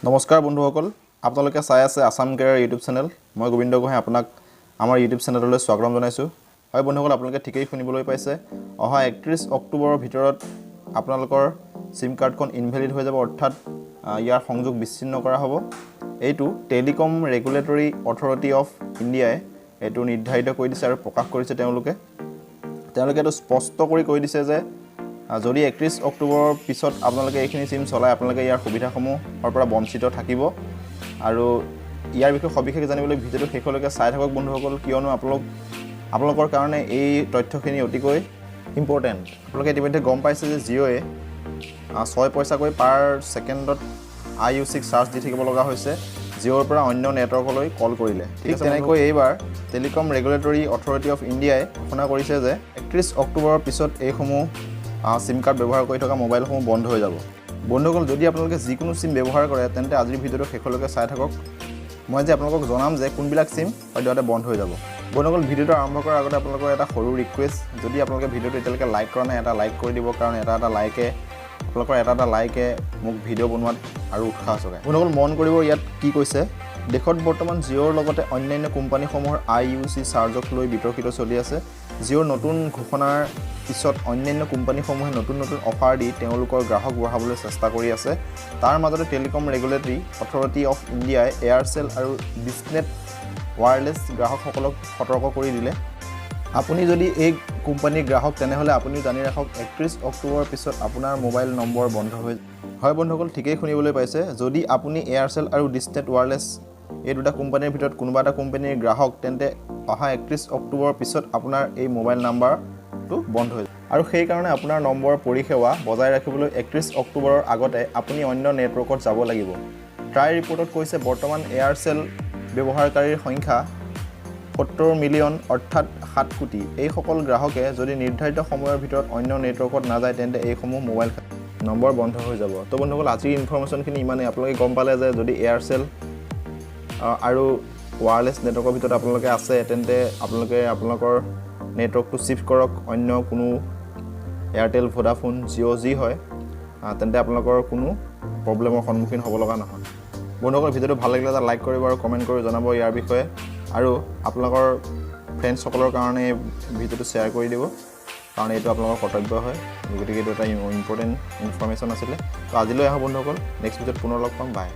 নমস্কাৰ বন্ধুসকল, আপোনালোকে চাই আছে আসাম কেৰিয়াৰ ইউটিউব চেনেল। মই গোবিন্দ গোহাঁই আপোনাক আমাৰ ইউটিউব চেনেললৈ স্বাগতম জনাইছোঁ। হয় বন্ধুসকল, আপোনালোকে ঠিকেই শুনিবলৈ পাইছে। অহা 31 অক্টোবৰৰ ভিতৰত আপোনালোকৰ সিম কাৰ্ডখন ইনভেলিড হৈ যাব, অৰ্থাৎ ইয়াৰ সংযোগ বিচ্ছিন্ন কৰা হ'ব। এইটো টেলিকম ৰেগুলেটৰী অথৰিটি অফ ইণ্ডিয়াই এইটো নিৰ্ধাৰিত কৰি দিছে আৰু প্ৰকাশ কৰিছে। তেওঁলোকে এইটো স্পষ্ট কৰি কৈ দিছে যে যদি 31 অক্টোবৰৰ পিছত আপোনালোকে এইখিনি সিম চলাই আপোনালোকে ইয়াৰ সুবিধাসমূহৰ পৰা বঞ্চিত থাকিব। আৰু ইয়াৰ বিষয়ে সবিশেষ জানিবলৈ ভিডিঅ'টো শেষলৈকে চাই থাকক বন্ধুসকল, কিয়নো আপোনালোকৰ কাৰণে এই তথ্যখিনি অতিকৈ ইম্পৰ্টেণ্ট। আপোনালোকে ইতিমধ্যে গম পাইছে যে জিঅ'য়ে 6 পইচাকৈ পাৰ ছেকেণ্ডত IUC চাৰ্জ দি থাকিব লগা হৈছে জিঅ'ৰ পৰা অন্য নেটৱৰ্কলৈ কল কৰিলে। ঠিক তেনেকৈ এইবাৰ টেলিকম ৰেগুলেটৰী অথৰিটি অফ ইণ্ডিয়াই ঘোষণা কৰিছে যে 31 অক্টোবৰৰ পিছত এইসমূহ সিম কাৰ্ড ব্যৱহাৰ কৰি থকা মোবাইলসমূহ বন্ধ হৈ যাব। বন্ধুসকল, যদি আপোনালোকে যিকোনো সিম ব্যৱহাৰ কৰে তেন্তে আজিৰ ভিডিঅ'টো শেষলৈকে চাই থাকক। মই যে আপোনালোকক জনাম যে কোনবিলাক সিম সদ্যহতে বন্ধ হৈ যাব। বন্ধুসকল, ভিডিঅ'টো আৰম্ভ কৰাৰ আগতে আপোনালোকৰ এটা সৰু ৰিকুৱেষ্ট, যদি আপোনালোকে ভিডিঅ'টো এতিয়ালৈকে লাইক কৰা নাই এটা লাইক কৰি দিব, কাৰণ আপোনালোকৰ এটা লাইকে মোক ভিডিঅ' বনোৱাত আৰু উৎসাহ যোগায়। বন্ধুসকল মন কৰিব, ইয়াত কি কৈছে, দেশত বৰ্তমান জিঅ'ৰ লগতে অন্যান্য কোম্পানীসমূহৰ IUC চাৰ্জক লৈ বিতৰ্কিত চলি আছে। জিঅ'ৰ নতুন ঘোষণাৰ পিছত অন্যান্য কোম্পানীসমূহে নতুন অফাৰ দি তেওঁলোকৰ গ্ৰাহক বঢ়াবলৈ চেষ্টা কৰি আছে। তাৰ মাজতে টেলিকম ৰেগুলেটৰী অথৰিটি অফ ইণ্ডিয়াই এয়াৰচেল আৰু ডিছনেট ৱায়াৰলেছ গ্ৰাহকসকলক সতৰ্ক কৰি দিলে। আপুনি যদি এই কোম্পানীৰ গ্ৰাহক তেনেহ'লে আপুনিও জানি ৰাখক 31 অক্টোবৰৰ পিছত আপোনাৰ মোবাইল নম্বৰ বন্ধ হৈ যাব। হয় বন্ধুসকল, ঠিকেই শুনিবলৈ পাইছে। যদি আপুনি এয়াৰচেল আৰু ডিছনেট ৱায়াৰলেছ এই দুটা কোম্পানীৰ ভিতৰত কোনোবা এটা কোম্পানীৰ গ্ৰাহক, তেন্তে অহা 31 অক্টোবৰৰ পিছত আপোনাৰ এই মোবাইল নাম্বাৰটো বন্ধ হৈ যাব। আৰু সেইকাৰণে আপোনাৰ নম্বৰ পৰিসেৱা বজাই ৰাখিবলৈ 31 অক্টোবৰৰ আগতে আপুনি অন্য নেটৱৰ্কত যাব লাগিব। ট্ৰাই ৰিপৰ্টত কৈছে বৰ্তমান এয়াৰচেল ব্যৱহাৰকাৰীৰ সংখ্যা 70 মিলিয়ন, অৰ্থাৎ 7 কোটি। এইসকল গ্ৰাহকে যদি নিৰ্ধাৰিত সময়ৰ ভিতৰত অন্য নেটৱৰ্কত নাযায় তেন্তে এইসমূহ মোবাইল নম্বৰ বন্ধ হৈ যাব। তো বন্ধুসকল, আজিৰ ইনফৰ্মেশ্যনখিনি ইমানেই। আপোনালোকে গম পালে যে যদি এয়াৰচেল আৰু ৱায়াৰলেছ নেটৱৰ্কৰ ভিতৰত আপোনালোকে আছে তেন্তে আপোনালোকে আপোনালোকৰ নেটৱৰ্কটো শ্বিফ্ট কৰক অন্য কোনো এয়াৰটেল, ভোডাফোন, জিঅ' যি হয়, তেন্তে আপোনালোকৰ কোনো প্ৰব্লেমৰ সন্মুখীন হ'ব লগা নহয়। বন্ধুসকল, ভিডিঅ'টো ভাল লাগিলে এটা লাইক কৰিব আৰু কমেণ্ট কৰি জনাব ইয়াৰ বিষয়ে, আৰু আপোনালোকৰ ফ্ৰেণ্ডছসকলৰ কাৰণে এই ভিডিঅ'টো শ্বেয়াৰ কৰি দিব, কাৰণ এইটো আপোনালোকৰ কৰ্তব্য হয়। গতিকে এইটো এটা ইম্পৰ্টেণ্ট ইনফৰ্মেশ্যন আছিলে। তো আজিলৈ আহোঁ বন্ধুসকল, নেক্সট ভিডিঅ'ত পুনৰ লগ পাম। বাই।